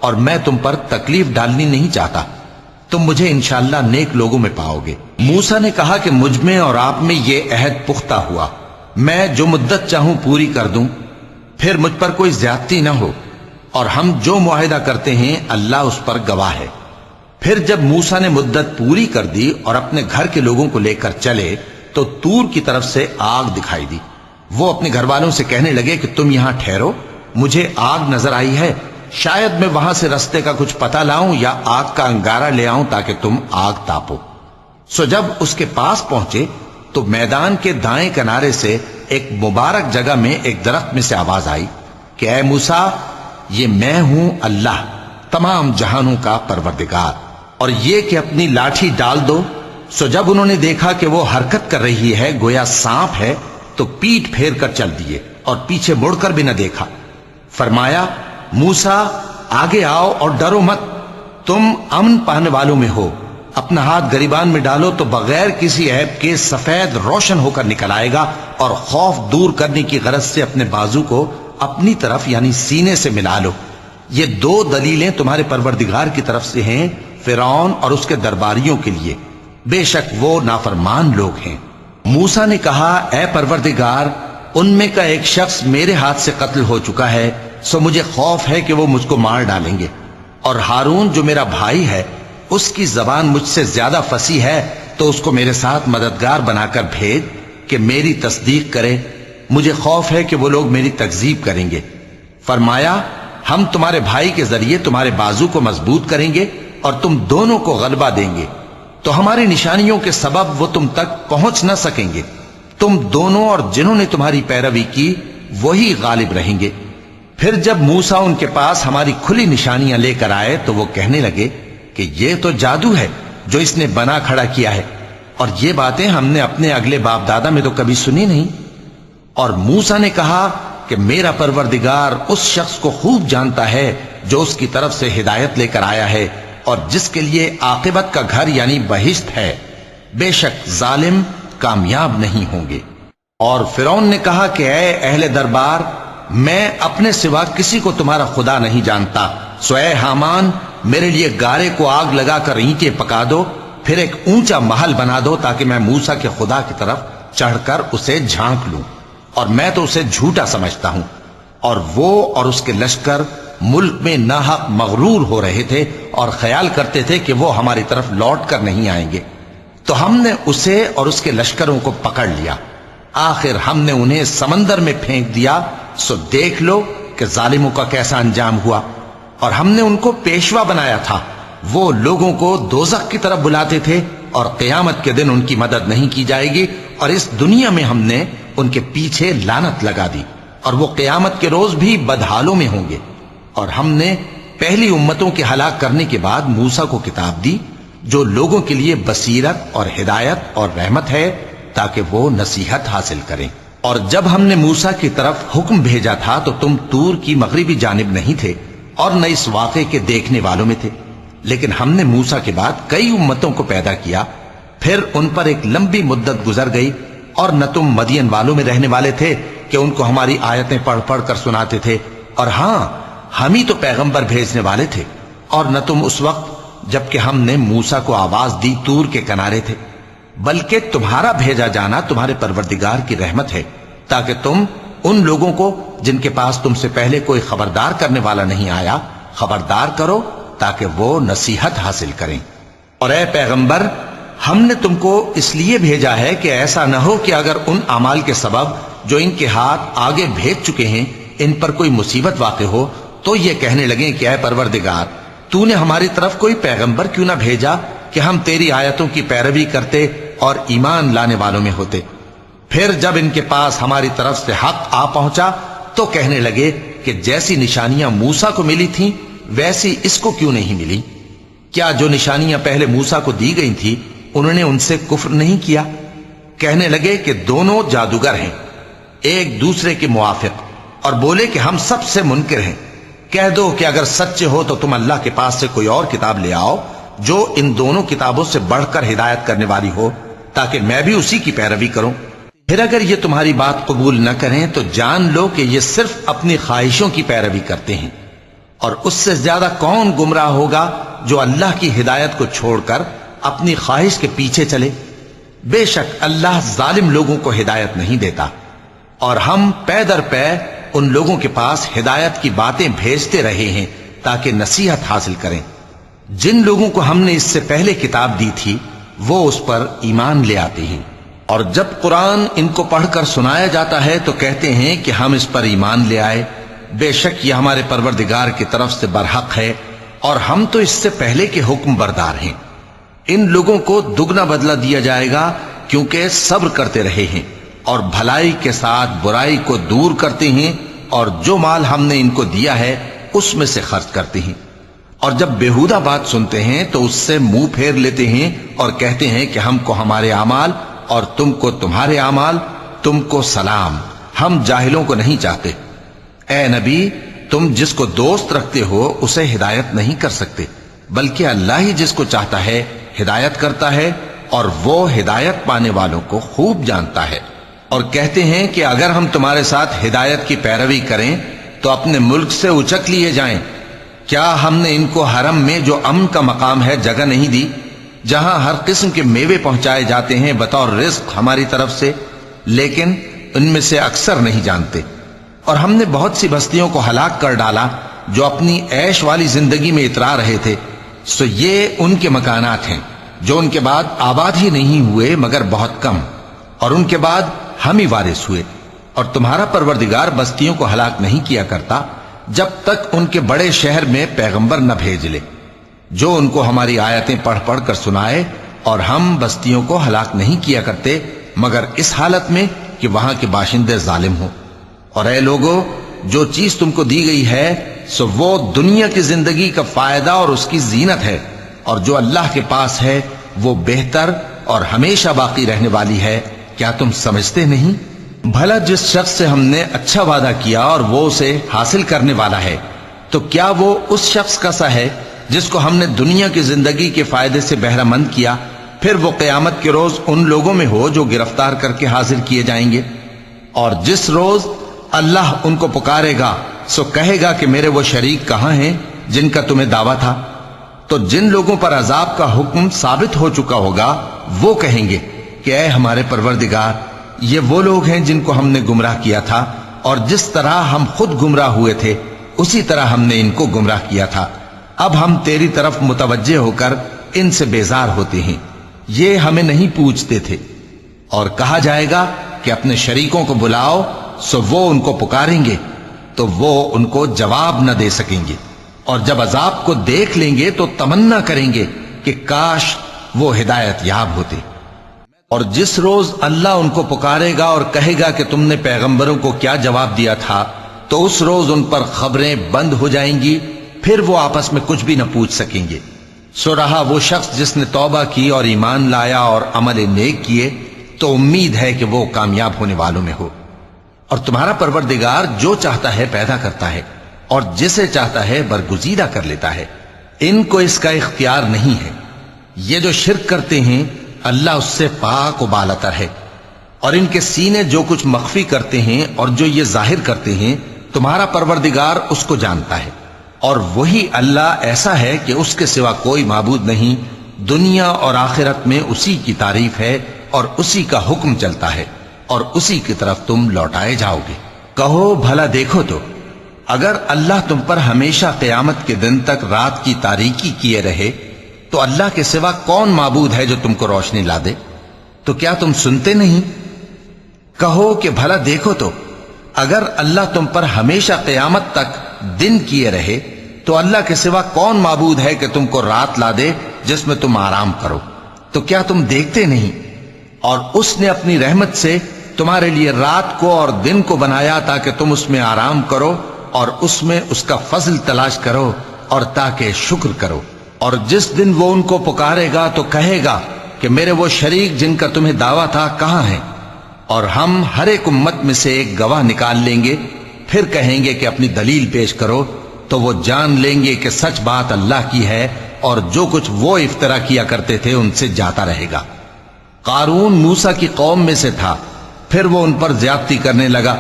A: اور میں تم پر تکلیف ڈالنی نہیں چاہتا، تم مجھے انشاءاللہ نیک لوگوں میں پاؤ گے۔ موسیٰ نے کہا کہ مجھ میں اور آپ میں یہ عہد پختہ ہوا، میں جو مدت چاہوں پوری کر دوں، پھر مجھ پر کوئی زیادتی نہ ہو، اور ہم جو معاہدہ کرتے ہیں اللہ اس پر گواہ ہے۔ پھر جب موسیٰ نے مدت پوری کر دی اور اپنے گھر کے لوگوں کو لے کر چلے تو طور کی طرف سے آگ دکھائی دی۔ وہ اپنے گھر والوں سے کہنے لگے کہ تم یہاں ٹھہرو، مجھے آگ نظر آئی ہے، شاید میں وہاں سے رستے کا کچھ پتہ لاؤں یا آگ کا انگارہ لے آؤں تاکہ تم آگ تاپو۔ سو جب اس کے پاس پہنچے تو میدان کے دائیں کنارے سے ایک مبارک جگہ میں ایک درخت میں سے آواز آئی کہ اے موسیٰ، یہ میں ہوں اللہ، تمام جہانوں کا پروردگار، اور یہ کہ اپنی لاٹھی ڈال دو۔ سو جب انہوں نے دیکھا کہ وہ حرکت کر رہی ہے گویا سانپ ہے، تو تو پیٹ پھیر کر چل دیے اور پیچھے مڑ کر بھی نہ دیکھا۔ فرمایا موسیٰ آگے آؤ اور ڈرو مت، تم امن پانے والوں میں ہو۔ اپنا ہاتھ گریبان میں ڈالو تو بغیر کسی عیب کے سفید روشن ہو کر نکل آئے گا، اور خوف دور کرنے کی غرض سے اپنے بازو کو اپنی طرف یعنی سینے سے ملا لو۔ یہ دو دلیلیں تمہارے پروردگار کی طرف سے ہیں فرعون اور اس کے درباریوں کے لیے، بے شک وہ نافرمان لوگ ہیں۔ موسیٰ نے کہا اے پروردگار، ان میں کا ایک شخص میرے ہاتھ سے قتل ہو چکا ہے، سو مجھے خوف ہے کہ وہ مجھ کو مار ڈالیں گے، اور ہارون جو میرا بھائی ہے اس کی زبان مجھ سے زیادہ فصیح ہے، تو اس کو میرے ساتھ مددگار بنا کر بھیج کہ میری تصدیق کرے، مجھے خوف ہے کہ وہ لوگ میری تکذیب کریں گے۔ فرمایا ہم تمہارے بھائی کے ذریعے تمہارے بازو کو مضبوط کریں گے اور تم دونوں کو غلبہ دیں گے، تو ہماری نشانیوں کے سبب وہ تم تک پہنچ نہ سکیں گے، تم دونوں اور جنہوں نے تمہاری پیروی کی وہی غالب رہیں گے۔ پھر جب موسیٰ ان کے پاس ہماری کھلی نشانیاں لے کر آئے تو وہ کہنے لگے کہ یہ تو جادو ہے جو اس نے بنا کھڑا کیا ہے، اور یہ باتیں ہم نے اپنے اگلے باپ دادا میں تو کبھی سنی نہیں۔ اور موسیٰ نے کہا کہ میرا پروردگار اس شخص کو خوب جانتا ہے جو اس کی طرف سے ہدایت لے کر آیا ہے اور جس کے لیے عاقبت کا گھر یعنی بہشت ہے، بے شک ظالم کامیاب نہیں ہوں گے۔ اور فرعون نے کہا کہ اے اہل دربار، میں اپنے سوا کسی کو تمہارا خدا نہیں جانتا، سو اے حامان میرے لیے گارے کو آگ لگا کر اینٹیں پکا دو، پھر ایک اونچا محل بنا دو تاکہ میں موسیٰ کے خدا کی طرف چڑھ کر اسے جھانک لوں، اور میں تو اسے جھوٹا سمجھتا ہوں۔ اور وہ اور اس کے لشکر ملک میں ناحق مغرور ہو رہے تھے اور خیال کرتے تھے کہ وہ ہماری طرف لوٹ کر نہیں آئیں گے، تو ہم نے اسے اور اس کے لشکروں کو پکڑ لیا، آخر ہم نے انہیں سمندر میں پھینک دیا، سو دیکھ لو کہ ظالموں کا کیسا انجام ہوا۔ اور ہم نے ان کو پیشوا بنایا تھا، وہ لوگوں کو دوزخ کی طرف بلاتے تھے، اور قیامت کے دن ان کی مدد نہیں کی جائے گی، اور اس دنیا میں ہم نے ان کے پیچھے لعنت لگا دی، اور وہ قیامت کے روز بھی بدحالوں میں ہوں گے۔ اور ہم نے پہلی امتوں کے ہلاک کرنے کے بعد موسیٰ کو کتاب دی جو لوگوں کے لیے بصیرت اور ہدایت اور رحمت ہے تاکہ وہ نصیحت حاصل کریں۔ اور جب ہم نے موسیٰ کی طرف حکم بھیجا تھا تو تم طور کی مغربی جانب نہیں تھے اور نہ اس واقعے کے دیکھنے والوں میں تھے، لیکن ہم نے موسیٰ کے بعد کئی امتوں کو پیدا کیا، پھر ان پر ایک لمبی مدت گزر گئی، اور نہ تم مدین والوں میں رہنے والے تھے کہ ان کو ہماری آیتیں پڑھ پڑھ کر سناتے تھے، اور ہاں ہم ہی تو پیغمبر بھیجنے والے تھے، اور نہ تم اس وقت جبکہ ہم نے موسیٰ کو آواز دی طور کے کنارے تھے، بلکہ تمہارا بھیجا جانا تمہارے پروردگار کی رحمت ہے تاکہ تم ان لوگوں کو جن کے پاس تم سے پہلے کوئی خبردار کرنے والا نہیں آیا خبردار کرو تاکہ وہ نصیحت حاصل کریں۔ اور اے پیغمبر، ہم نے تم کو اس لیے بھیجا ہے کہ ایسا نہ ہو کہ اگر ان اعمال کے سبب جو ان کے ہاتھ آگے بھیج چکے ہیں ان پر کوئی مصیبت واقع ہو تو یہ کہنے لگیں کہ اے پروردگار، تو نے ہماری طرف کوئی پیغمبر کیوں نہ بھیجا کہ ہم تیری آیتوں کی پیروی کرتے اور ایمان لانے والوں میں ہوتے۔ پھر جب ان کے پاس ہماری طرف سے حق آ پہنچا تو کہنے لگے کہ جیسی نشانیاں موسیٰ کو ملی تھیں ویسی اس کو کیوں نہیں ملی؟ کیا جو نشانیاں پہلے موسیٰ کو دی گئی تھی انہوں نے ان سے کفر نہیں کیا؟ کہنے لگے کہ دونوں جادوگر ہیں ایک دوسرے کے موافق، اور بولے کہ ہم سب سے منکر ہیں۔ کہہ دو کہ اگر سچے ہو تو تم اللہ کے پاس سے کوئی اور کتاب لے آؤ جو ان دونوں کتابوں سے بڑھ کر ہدایت کرنے والی ہو تاکہ میں بھی اسی کی پیروی کروں۔ پھر اگر یہ تمہاری بات قبول نہ کریں تو جان لو کہ یہ صرف اپنی خواہشوں کی پیروی کرتے ہیں، اور اس سے زیادہ کون گمراہ ہوگا جو اللہ کی ہدایت کو چھوڑ کر اپنی خواہش کے پیچھے چلے۔ بے شک اللہ ظالم لوگوں کو ہدایت نہیں دیتا، اور ہم پے در پے ان لوگوں کے پاس ہدایت کی باتیں بھیجتے رہے ہیں تاکہ نصیحت حاصل کریں۔ جن لوگوں کو ہم نے اس سے پہلے کتاب دی تھی وہ اس پر ایمان لے آتے ہیں، اور جب قرآن ان کو پڑھ کر سنایا جاتا ہے تو کہتے ہیں کہ ہم اس پر ایمان لے آئے، بے شک یہ ہمارے پروردگار کی طرف سے برحق ہے، اور ہم تو اس سے پہلے کے حکم بردار ہیں۔ ان لوگوں کو دگنا بدلہ دیا جائے گا کیونکہ صبر کرتے رہے ہیں اور بھلائی کے ساتھ برائی کو دور کرتے ہیں، اور جو مال ہم نے ان کو دیا ہے اس میں سے خرچ کرتے ہیں، اور جب بیہودہ بات سنتے ہیں تو اس سے منہ پھیر لیتے ہیں اور کہتے ہیں کہ ہم کو ہمارے اعمال اور تم کو تمہارے اعمال، تم کو سلام، ہم جاہلوں کو نہیں چاہتے۔ اے نبی، تم جس کو دوست رکھتے ہو اسے ہدایت نہیں کر سکتے، بلکہ اللہ ہی جس کو چاہتا ہے ہدایت کرتا ہے، اور وہ ہدایت پانے والوں کو خوب جانتا ہے۔ اور کہتے ہیں کہ اگر ہم تمہارے ساتھ ہدایت کی پیروی کریں تو اپنے ملک سے اچک لیے جائیں۔ کیا ہم نے ان کو حرم میں جو امن کا مقام ہے جگہ نہیں دی، جہاں ہر قسم کے میوے پہنچائے جاتے ہیں بطور رزق ہماری طرف سے؟ لیکن ان میں سے اکثر نہیں جانتے۔ اور ہم نے بہت سی بستیوں کو ہلاک کر ڈالا جو اپنی عیش والی زندگی میں اترا رہے تھے، سو یہ ان کے مکانات ہیں جو ان کے بعد آباد ہی نہیں ہوئے مگر بہت کم، اور ان کے بعد ہم ہی وارث ہوئے۔ اور تمہارا پروردگار بستیوں کو ہلاک نہیں کیا کرتا جب تک ان کے بڑے شہر میں پیغمبر نہ بھیج لے جو ان کو ہماری آیتیں پڑھ پڑھ کر سنائے، اور ہم بستیوں کو ہلاک نہیں کیا کرتے مگر اس حالت میں کہ وہاں کے باشندے ظالم ہوں۔ اور اے لوگو، جو چیز تم کو دی گئی ہے سو وہ دنیا کی زندگی کا فائدہ اور اس کی زینت ہے، اور جو اللہ کے پاس ہے وہ بہتر اور ہمیشہ باقی رہنے والی ہے۔ کیا تم سمجھتے نہیں؟ بھلا جس شخص سے ہم نے اچھا وعدہ کیا اور وہ اسے حاصل کرنے والا ہے، تو کیا وہ اس شخص کا سا ہے جس کو ہم نے دنیا کی زندگی کے فائدے سے بہرہ مند کیا، پھر وہ قیامت کے روز ان لوگوں میں ہو جو گرفتار کر کے حاضر کیے جائیں گے؟ اور جس روز اللہ ان کو پکارے گا سو کہے گا کہ میرے وہ شریک کہاں ہیں جن کا تمہیں دعویٰ تھا؟ تو جن لوگوں پر عذاب کا حکم ثابت ہو چکا ہوگا وہ کہیں گے کہ اے ہمارے پروردگار، یہ وہ لوگ ہیں جن کو ہم نے گمراہ کیا تھا، اور جس طرح ہم خود گمراہ ہوئے تھے اسی طرح ہم نے ان کو گمراہ کیا تھا۔ اب ہم تیری طرف متوجہ ہو کر ان سے بیزار ہوتے ہیں، یہ ہمیں نہیں پوچھتے تھے۔ اور کہا جائے گا کہ اپنے شریکوں کو بلاؤ، سو وہ ان کو پکاریں گے تو وہ ان کو جواب نہ دے سکیں گے، اور جب عذاب کو دیکھ لیں گے تو تمنا کریں گے کہ کاش وہ ہدایت یاب ہوتے۔ اور جس روز اللہ ان کو پکارے گا اور کہے گا کہ تم نے پیغمبروں کو کیا جواب دیا تھا، تو اس روز ان پر خبریں بند ہو جائیں گی، پھر وہ آپس میں کچھ بھی نہ پوچھ سکیں گے۔ سو رہا وہ شخص جس نے توبہ کی اور ایمان لایا اور عمل نیک کیے، تو امید ہے کہ وہ کامیاب ہونے والوں میں ہو۔ اور تمہارا پروردگار جو چاہتا ہے پیدا کرتا ہے، اور جسے چاہتا ہے برگزیدہ کر لیتا ہے، ان کو اس کا اختیار نہیں ہے۔ یہ جو شرک کرتے ہیں اللہ اس سے پاک و بالاتر ہے، اور ان کے سینے جو کچھ مخفی کرتے ہیں اور جو یہ ظاہر کرتے ہیں تمہارا پروردگار اس کو جانتا ہے۔ اور وہی اللہ ایسا ہے کہ اس کے سوا کوئی معبود نہیں، دنیا اور آخرت میں اسی کی تعریف ہے اور اسی کا حکم چلتا ہے، اور اسی کی طرف تم لوٹائے جاؤ گے۔ کہو بھلا دیکھو تو، اگر اللہ تم پر ہمیشہ قیامت کے دن تک رات کی تاریکی کیے رہے تو اللہ کے سوا کون معبود ہے جو تم کو روشنی لا دے؟ تو کیا تم سنتے نہیں؟ کہو کہ بھلا دیکھو تو، اگر اللہ تم پر ہمیشہ قیامت تک دن کیے رہے تو اللہ کے سوا کون معبود ہے کہ تم کو رات لا دے جس میں تم آرام کرو؟ تو کیا تم دیکھتے نہیں؟ اور اس نے اپنی رحمت سے تمہارے لیے رات کو اور دن کو بنایا تاکہ تم اس میں آرام کرو اور اس میں اس کا فضل تلاش کرو اور تاکہ شکر کرو۔ اور جس دن وہ ان کو پکارے گا تو کہے گا کہ میرے وہ شریک جن کا تمہیں دعویٰ تھا کہاں ہیں؟ اور ہم ہر ایک امت میں سے ایک گواہ نکال لیں گے، پھر کہیں گے کہ اپنی دلیل پیش کرو، تو وہ جان لیں گے کہ سچ بات اللہ کی ہے، اور جو کچھ وہ افترا کیا کرتے تھے ان سے جاتا رہے گا۔ قارون موسیٰ کی قوم میں سے تھا، پھر وہ ان پر زیادتی کرنے لگا،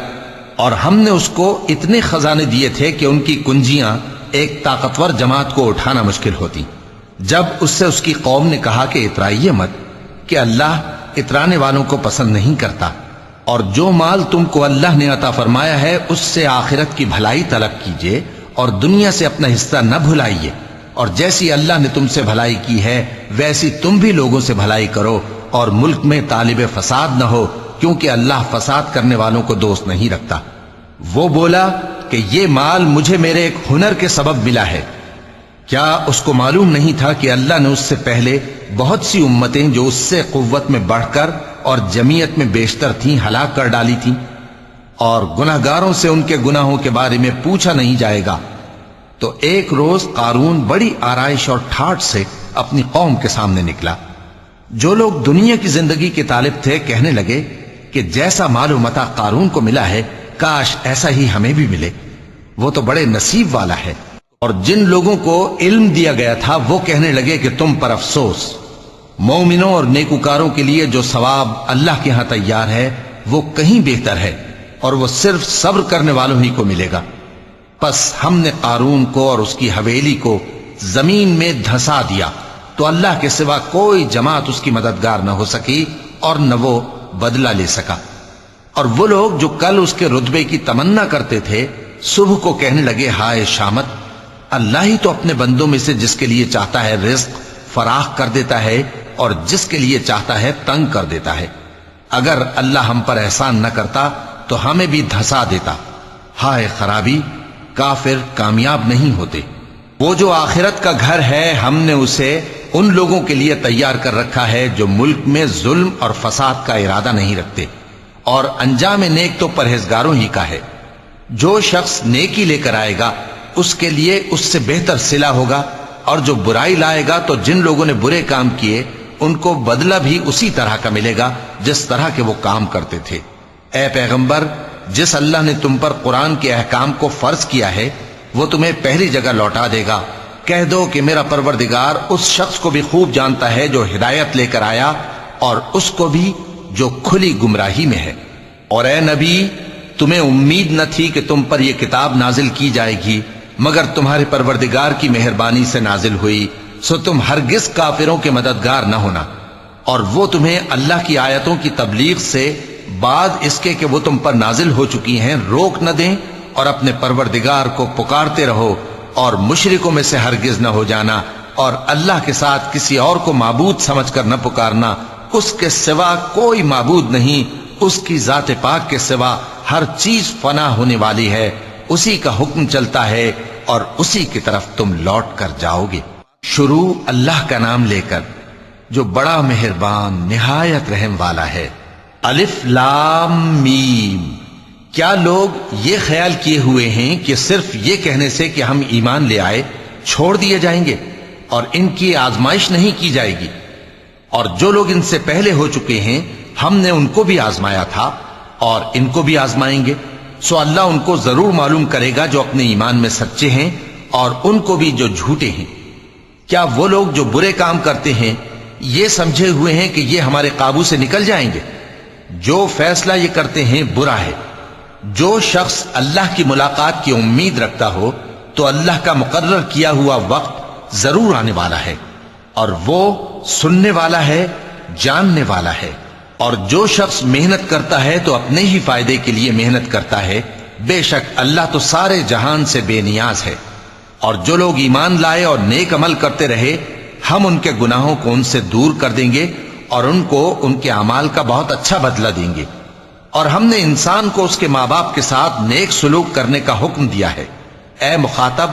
A: اور ہم نے اس کو اتنے خزانے دیے تھے کہ ان کی کنجیاں ایک طاقتور جماعت کو اٹھانا مشکل ہوتی۔ جب اس سے اس کی قوم نے کہا کہ اترائیے مت، کہ اللہ اترانے والوں کو پسند نہیں کرتا، اور جو مال تم کو اللہ نے عطا فرمایا ہے اس سے آخرت کی بھلائی طلب کیجئے اور دنیا سے اپنا حصہ نہ بھلائیے، اور جیسی اللہ نے تم سے بھلائی کی ہے ویسی تم بھی لوگوں سے بھلائی کرو، اور ملک میں طالب فساد نہ ہو، کیونکہ اللہ فساد کرنے والوں کو دوست نہیں رکھتا۔ وہ بولا کہ یہ مال مجھے میرے ایک ہنر کے سبب ملا ہے۔ کیا اس کو معلوم نہیں تھا کہ اللہ نے اس سے پہلے بہت سی امتیں جو اس سے قوت میں بڑھ کر اور جمعیت میں بیشتر تھیں ہلاک کر ڈالی تھیں، اور گناہگاروں سے ان کے گناہوں کے بارے میں پوچھا نہیں جائے گا؟ تو ایک روز قارون بڑی آرائش اور ٹھاٹھ سے اپنی قوم کے سامنے نکلا۔ جو لوگ دنیا کی زندگی کے طالب تھے کہنے لگے کہ جیسا مال و متا قارون کو ملا ہے کاش ایسا ہی ہمیں بھی ملے، وہ تو بڑے نصیب والا ہے۔ اور جن لوگوں کو علم دیا گیا تھا وہ کہنے لگے کہ تم پر افسوس، مومنوں اور نیکوکاروں کے لیے جو ثواب اللہ کے ہاں تیار ہے وہ کہیں بہتر ہے، اور وہ صرف صبر کرنے والوں ہی کو ملے گا۔ پس ہم نے قارون کو اور اس کی حویلی کو زمین میں دھسا دیا تو اللہ کے سوا کوئی جماعت اس کی مددگار نہ ہو سکی اور نہ وہ بدلہ لے سکا۔ اور وہ لوگ جو کل اس کے رتبے کی تمنا کرتے تھے صبح کو کہنے لگے ہائے شامت، اللہ ہی تو اپنے بندوں میں سے جس کے لیے چاہتا ہے رزق فراخ کر دیتا ہے اور جس کے لیے چاہتا ہے تنگ کر دیتا ہے۔ اگر اللہ ہم پر احسان نہ کرتا تو ہمیں بھی دھسا دیتا۔ ہائے خرابی، کافر کامیاب نہیں ہوتے۔ وہ جو آخرت کا گھر ہے ہم نے اسے ان لوگوں کے لیے تیار کر رکھا ہے جو ملک میں ظلم اور فساد کا ارادہ نہیں رکھتے، اور انجام نیک تو پرہیزگاروں ہی کا ہے۔ جو شخص نیکی لے کر آئے گا اس کے لیے اس سے بہتر صلہ ہوگا، اور جو برائی لائے گا تو جن لوگوں نے برے کام کیے ان کو بدلہ بھی اسی طرح کا ملے گا جس طرح کے وہ کام کرتے تھے۔ اے پیغمبر، جس اللہ نے تم پر قرآن کے احکام کو فرض کیا ہے وہ تمہیں پہلی جگہ لوٹا دے گا۔ کہہ دو کہ میرا پروردگار اس شخص کو بھی خوب جانتا ہے جو ہدایت لے کر آیا اور اس کو بھی جو کھلی گمراہی میں ہے۔ اور اے نبی، تمہیں امید نہ تھی کہ تم پر یہ کتاب نازل کی جائے گی مگر تمہارے پروردگار کی مہربانی سے نازل ہوئی، سو تم ہرگز کافروں کے مددگار نہ ہونا، اور وہ تمہیں اللہ کی آیتوں کی تبلیغ سے بعد اس کے کہ وہ تم پر نازل ہو چکی ہیں روک نہ دیں، اور اپنے پروردگار کو پکارتے رہو اور مشرکوں میں سے ہرگز نہ ہو جانا، اور اللہ کے ساتھ کسی اور کو معبود سمجھ کر نہ پکارنا، اس کے سوا کوئی معبود نہیں، اس کی ذات پاک کے سوا ہر چیز فنا ہونے والی ہے، اسی کا حکم چلتا ہے اور اسی کی طرف تم لوٹ کر جاؤ گے۔ شروع اللہ کا نام لے کر جو بڑا مہربان نہایت رحم والا ہے۔ الف لام میم۔ کیا لوگ یہ خیال کیے ہوئے ہیں کہ صرف یہ کہنے سے کہ ہم ایمان لے آئے چھوڑ دیے جائیں گے اور ان کی آزمائش نہیں کی جائے گی؟ اور جو لوگ ان سے پہلے ہو چکے ہیں ہم نے ان کو بھی آزمایا تھا اور ان کو بھی آزمائیں گے، سو اللہ ان کو ضرور معلوم کرے گا جو اپنے ایمان میں سچے ہیں اور ان کو بھی جو جھوٹے ہیں۔ کیا وہ لوگ جو برے کام کرتے ہیں یہ سمجھے ہوئے ہیں کہ یہ ہمارے قابو سے نکل جائیں گے؟ جو فیصلہ یہ کرتے ہیں برا ہے۔ جو شخص اللہ کی ملاقات کی امید رکھتا ہو تو اللہ کا مقرر کیا ہوا وقت ضرور آنے والا ہے، اور وہ سننے والا ہے، جاننے والا ہے۔ اور جو شخص محنت کرتا ہے تو اپنے ہی فائدے کے لیے محنت کرتا ہے، بے شک اللہ تو سارے جہان سے بے نیاز ہے۔ اور جو لوگ ایمان لائے اور نیک عمل کرتے رہے ہم ان کے گناہوں کو ان سے دور کر دیں گے اور ان کو ان کے اعمال کا بہت اچھا بدلہ دیں گے۔ اور ہم نے انسان کو اس کے ماں باپ کے ساتھ نیک سلوک کرنے کا حکم دیا ہے۔ اے مخاطب،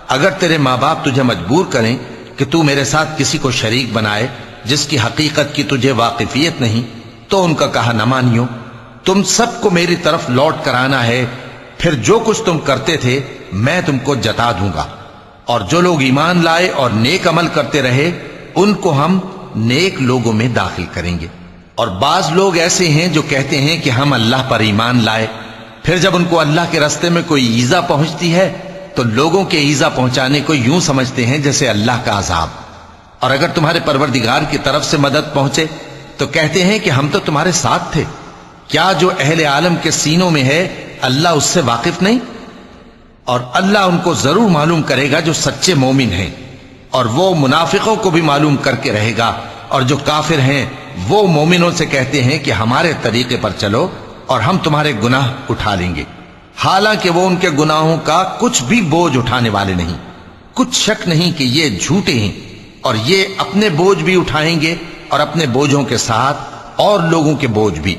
A: اگر تیرے ماں باپ تجھے مجبور کریں کہ تو میرے ساتھ کسی کو شریک بنائے جس کی حقیقت کی تجھے واقفیت نہیں تو ان کا کہا نہ مانیو۔ تم سب کو میری طرف لوٹ کر آنا ہے، پھر جو کچھ تم کرتے تھے میں تم کو جتا دوں گا۔ اور جو لوگ ایمان لائے اور نیک عمل کرتے رہے ان کو ہم نیک لوگوں میں داخل کریں گے۔ اور بعض لوگ ایسے ہیں جو کہتے ہیں کہ ہم اللہ پر ایمان لائے، پھر جب ان کو اللہ کے راستے میں کوئی ایذا پہنچتی ہے تو لوگوں کے ایذا پہنچانے کو یوں سمجھتے ہیں جیسے اللہ کا عذاب۔ اور اگر تمہارے پروردگار کی طرف سے مدد پہنچے تو کہتے ہیں کہ ہم تو تمہارے ساتھ تھے۔ کیا جو اہل عالم کے سینوں میں ہے اللہ اس سے واقف نہیں؟ اور اللہ ان کو ضرور معلوم کرے گا جو سچے مومن ہیں، اور وہ منافقوں کو بھی معلوم کر کے رہے گا۔ اور جو کافر ہیں وہ مومنوں سے کہتے ہیں کہ ہمارے طریقے پر چلو اور ہم تمہارے گناہ اٹھا لیں گے، حالانکہ وہ ان کے گناہوں کا کچھ بھی بوجھ اٹھانے والے نہیں۔ کچھ شک نہیں کہ یہ جھوٹے ہیں، اور یہ اپنے بوجھ بھی اٹھائیں گے اور اپنے بوجھوں کے ساتھ اور لوگوں کے بوجھ بھی۔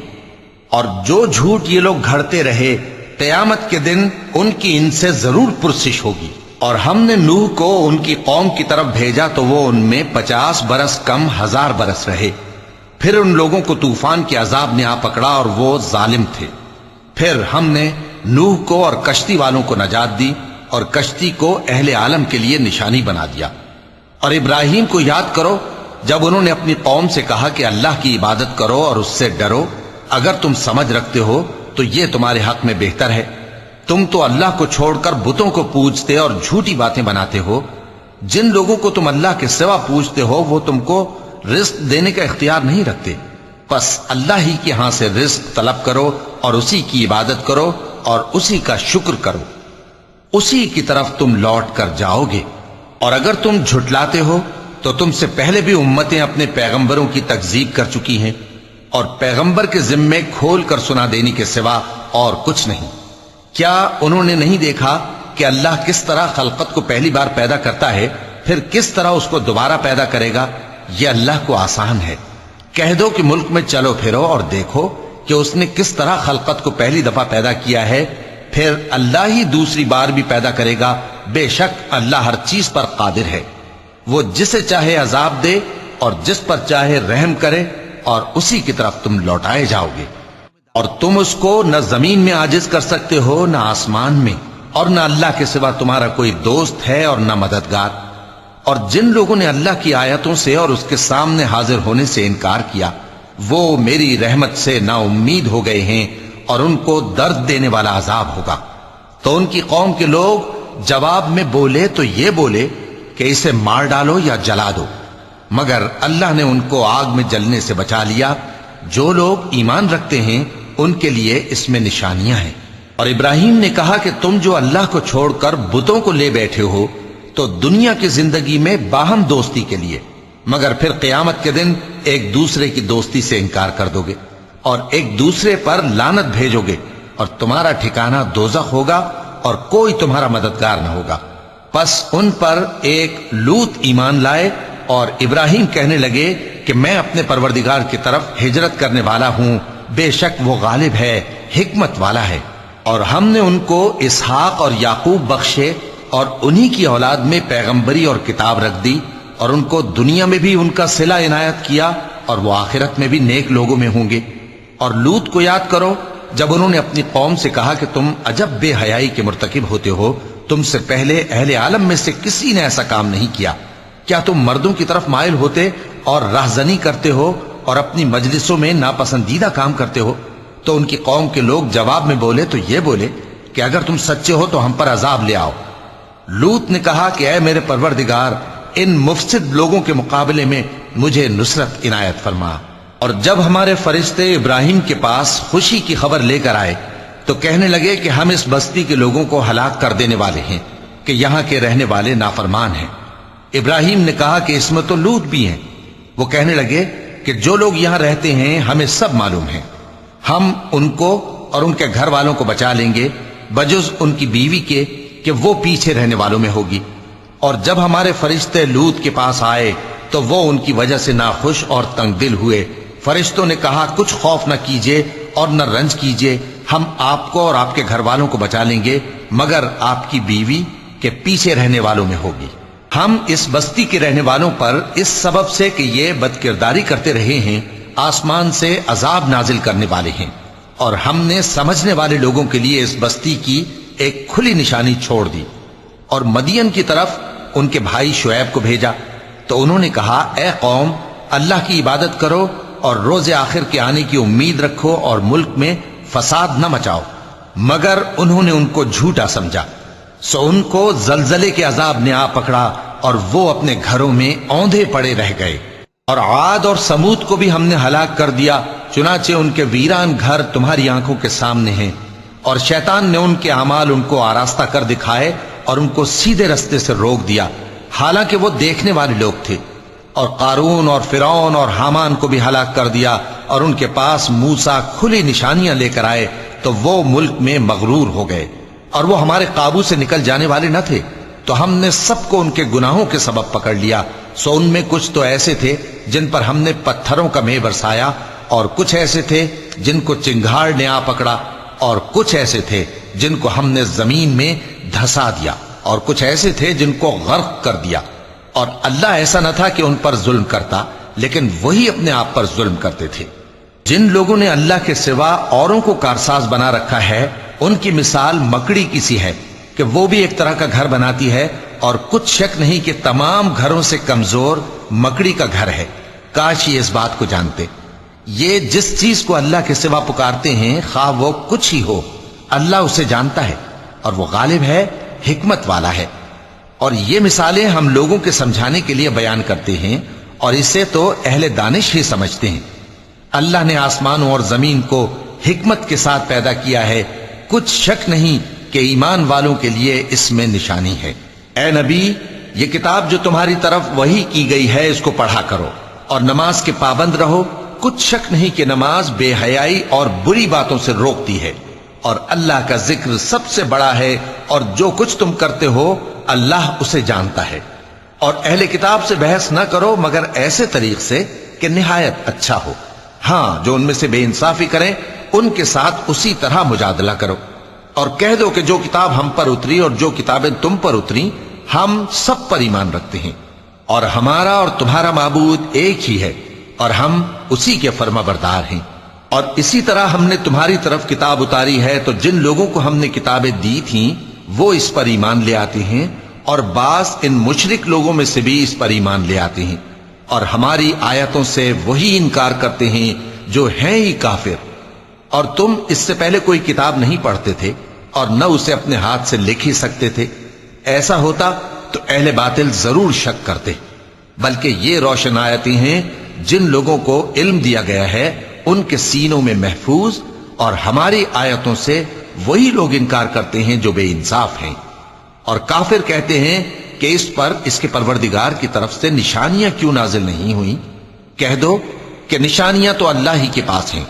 A: اور جو جھوٹ یہ لوگ گھڑتے رہے قیامت کے دن ان کی ان سے ضرور پرسش ہوگی۔ اور ہم نے نوح کو ان کی قوم کی طرف بھیجا تو وہ ان میں 50 برس کم 1000 برس رہے، پھر ان لوگوں کو طوفان کے عذاب نے آ پکڑا اور وہ ظالم تھے۔ پھر ہم نے نوح کو اور کشتی والوں کو نجات دی اور کشتی کو اہل عالم کے لیے نشانی بنا دیا۔ اور ابراہیم کو یاد کرو جب انہوں نے اپنی قوم سے کہا کہ اللہ کی عبادت کرو اور اس سے ڈرو، اگر تم سمجھ رکھتے ہو تو یہ تمہارے حق میں بہتر ہے۔ تم تو اللہ کو چھوڑ کر بتوں کو پوجتے اور جھوٹی باتیں بناتے ہو۔ جن لوگوں کو تم اللہ کے سوا پوجتے ہو وہ تم کو رزق دینے کا اختیار نہیں رکھتے، پس اللہ ہی کے ہاں سے رزق طلب کرو اور اسی کی عبادت کرو اور اسی کا شکر کرو، اسی کی طرف تم لوٹ کر جاؤ گے۔ اور اگر تم جھٹلاتے ہو تو تم سے پہلے بھی امتیں اپنے پیغمبروں کی تکذیب کر چکی ہیں، اور پیغمبر کے ذمے کھول کر سنا دینے کے سوا اور کچھ نہیں۔ کیا انہوں نے نہیں دیکھا کہ اللہ کس طرح خلقت کو پہلی بار پیدا کرتا ہے، پھر کس طرح اس کو دوبارہ پیدا کرے گا؟ یہ اللہ کو آسان ہے۔ کہہ دو کہ ملک میں چلو پھرو اور دیکھو کہ اس نے کس طرح خلقت کو پہلی دفعہ پیدا کیا ہے، پھر اللہ ہی دوسری بار بھی پیدا کرے گا۔ بے شک اللہ ہر چیز پر قادر ہے۔ وہ جسے چاہے عذاب دے اور جس پر چاہے رحم کرے، اور اسی کی طرف تم لوٹائے جاؤ گے۔ اور تم اس کو نہ زمین میں عاجز کر سکتے ہو نہ آسمان میں، اور نہ اللہ کے سوا تمہارا کوئی دوست ہے اور نہ مددگار۔ اور جن لوگوں نے اللہ کی آیتوں سے اور اس کے سامنے حاضر ہونے سے انکار کیا، وہ میری رحمت سے نا امید ہو گئے ہیں، اور ان کو درد دینے والا عذاب ہوگا۔ تو ان کی قوم کے لوگ جواب میں بولے تو یہ بولے کہ اسے مار ڈالو یا جلا دو، مگر اللہ نے ان کو آگ میں جلنے سے بچا لیا۔ جو لوگ ایمان رکھتے ہیں ان کے لیے اس میں نشانیاں ہیں۔ اور ابراہیم نے کہا کہ تم جو اللہ کو چھوڑ کر بتوں کو لے بیٹھے ہو تو دنیا کی زندگی میں باہم دوستی کے لیے، مگر پھر قیامت کے دن ایک دوسرے کی دوستی سے انکار کر دو گے اور ایک دوسرے پر لعنت بھیجو گے، اور تمہارا ٹھکانہ دوزخ ہوگا اور کوئی تمہارا مددگار نہ ہوگا۔ پس ان پر ایک لوط ایمان لائے، اور ابراہیم کہنے لگے کہ میں اپنے پروردگار کی طرف ہجرت کرنے والا ہوں، بے شک وہ غالب ہے، حکمت والا ہے۔ اور ہم نے ان کو اسحاق اور یعقوب بخشے، اور انہی کی اولاد میں پیغمبری اور کتاب رکھ دی، اور ان کو دنیا میں بھی ان کا صلہ عنایت کیا، اور وہ آخرت میں بھی نیک لوگوں میں ہوں گے۔ اور لوط کو یاد کرو جب انہوں نے اپنی قوم سے کہا کہ تم عجب بے حیائی کے مرتکب ہوتے ہو، تم سے پہلے اہل عالم میں سے کسی نے ایسا کام نہیں کیا۔ کیا تم مردوں کی طرف مائل ہوتے اور رہزنی کرتے ہو اور اپنی مجلسوں میں ناپسندیدہ کام کرتے ہو؟ تو ان کی قوم کے لوگ جواب میں بولے تو یہ بولے کہ اگر تم سچے ہو تو ہم پر عذاب لے آؤ۔ لوط نے کہا کہ اے میرے پروردگار، ان مفسد لوگوں کے مقابلے میں مجھے نصرت عنایت فرما۔ اور جب ہمارے فرشتے ابراہیم کے پاس خوشی کی خبر لے کر آئے تو کہنے لگے کہ ہم اس بستی کے لوگوں کو ہلاک کر دینے والے ہیں کہ یہاں کے رہنے والے نافرمان ہیں۔ ابراہیم نے کہا کہ اس میں تو لوط بھی ہیں۔ وہ کہنے لگے کہ جو لوگ یہاں رہتے ہیں ہمیں سب معلوم ہیں، ہم ان کو اور ان کے گھر والوں کو بچا لیں گے، بجز ان کی بیوی کے کہ وہ پیچھے رہنے والوں میں ہوگی۔ اور جب ہمارے فرشتے لوط کے پاس آئے تو وہ ان کی وجہ سے ناخوش اور تنگ دل ہوئے۔ فرشتوں نے کہا کچھ خوف نہ کیجیے اور نہ رنج کیجیے، ہم آپ کو اور آپ کے گھر والوں کو بچا لیں گے، مگر آپ کی بیوی کے پیچھے رہنے والوں میں ہوگی۔ ہم اس بستی کے رہنے والوں پر اس سبب سے کہ یہ بدکرداری کرتے رہے ہیں آسمان سے عذاب نازل کرنے والے ہیں، اور ہم نے سمجھنے والے لوگوں کے لیے اس بستی کی ایک کھلی نشانی چھوڑ دی۔ اور مدین کی طرف ان کے بھائی شعیب کو بھیجا تو انہوں نے کہا اے قوم، اللہ کی عبادت کرو اور روز آخر کے آنے کی امید رکھو اور ملک میں فساد نہ مچاؤ، مگر انہوں نے ان کو جھوٹا سمجھا، سو ان کو زلزلے کے عذاب نے آ پکڑا اور وہ اپنے گھروں میں اوندھے پڑے رہ گئے۔ اور عاد اور سمود کو بھی ہم نے ہلاک کر دیا، چنانچہ ان کے ویران گھر تمہاری آنکھوں کے سامنے ہیں، اور شیطان نے ان کے اعمال ان کو آراستہ کر دکھائے اور ان کو سیدھے رستے سے روک دیا، حالانکہ وہ دیکھنے والے لوگ تھے۔ اور قارون اور فرعون اور حامان کو بھی ہلاک کر دیا، اور ان کے پاس موسیٰ کھلی نشانیاں لے کر آئے تو وہ ملک میں مغرور ہو گئے، اور وہ ہمارے قابو سے نکل جانے والے نہ تھے، تو ہم نے سب کو ان کے گناہوں کے سبب پکڑ لیا۔ سو ان میں کچھ تو ایسے تھے جن پر ہم نے پتھروں کا مے برسایا، اور کچھ ایسے تھے جن کو چنگھاڑ نے آ پکڑا، اور کچھ ایسے تھے جن کو ہم نے زمین میں دھسا دیا، اور کچھ ایسے تھے جن کو غرق کر دیا۔ اور اللہ ایسا نہ تھا کہ ان پر ظلم کرتا، لیکن وہی اپنے آپ پر ظلم کرتے تھے۔ جن لوگوں نے اللہ کے سوا اوروں کو کارساز بنا رکھا ہے، ان کی مثال مکڑی کی سی ہے کہ وہ بھی ایک طرح کا گھر بناتی ہے، اور کچھ شک نہیں کہ تمام گھروں سے کمزور مکڑی کا گھر ہے۔ کاش یہ اس بات کو جانتے۔ یہ جس چیز کو اللہ کے سوا پکارتے ہیں خواہ وہ کچھ ہی ہو، اللہ اسے جانتا ہے اور وہ غالب ہے، حکمت والا ہے۔ اور یہ مثالیں ہم لوگوں کے سمجھانے کے لیے بیان کرتے ہیں، اور اسے تو اہل دانش ہی سمجھتے ہیں۔ اللہ نے آسمانوں اور زمین کو حکمت کے ساتھ پیدا کیا ہے، کچھ شک نہیں کہ ایمان والوں کے لیے اس میں نشانی ہے۔ اے نبی، یہ کتاب جو تمہاری طرف وحی کی گئی ہے اس کو پڑھا کرو اور نماز کے پابند رہو۔ کچھ شک نہیں کہ نماز بے حیائی اور بری باتوں سے روکتی ہے، اور اللہ کا ذکر سب سے بڑا ہے، اور جو کچھ تم کرتے ہو اللہ اسے جانتا ہے۔ اور اہل کتاب سے بحث نہ کرو مگر ایسے طریق سے کہ نہایت اچھا ہو۔ ہاں، جو ان میں سے بے انصافی کریں ان کے ساتھ اسی طرح مجادلہ کرو، اور کہہ دو کہ جو کتاب ہم پر اتری اور جو کتابیں تم پر اتری ہم سب پر ایمان رکھتے ہیں، اور ہمارا اور تمہارا معبود ایک ہی ہے، اور ہم اسی کے فرما بردار ہیں۔ اور اسی طرح ہم نے تمہاری طرف کتاب اتاری ہے تو جن لوگوں کو ہم نے کتابیں دی تھیں وہ اس پر ایمان لے آتے ہیں، اور بعض ان مشرک لوگوں میں سے بھی اس پر ایمان لے آتے ہیں، اور ہماری آیتوں سے وہی انکار کرتے ہیں جو ہیں ہی کافر۔ اور تم اس سے پہلے کوئی کتاب نہیں پڑھتے تھے اور نہ اسے اپنے ہاتھ سے لکھ ہی سکتے تھے، ایسا ہوتا تو اہل باطل ضرور شک کرتے۔ بلکہ یہ روشن آیتیں ہیں جن لوگوں کو علم دیا گیا ہے ان کے سینوں میں محفوظ، اور ہماری آیتوں سے وہی لوگ انکار کرتے ہیں جو بے انصاف ہیں۔ اور کافر کہتے ہیں کہ اس پر اس کے پروردگار کی طرف سے نشانیاں کیوں نازل نہیں ہوئیں؟ کہہ دو کہ نشانیاں تو اللہ ہی کے پاس ہیں،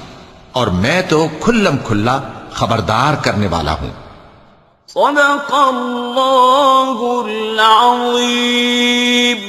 A: اور میں تو کھلم کھلا خبردار کرنے والا ہوں۔
B: صدق اللہ العظیم۔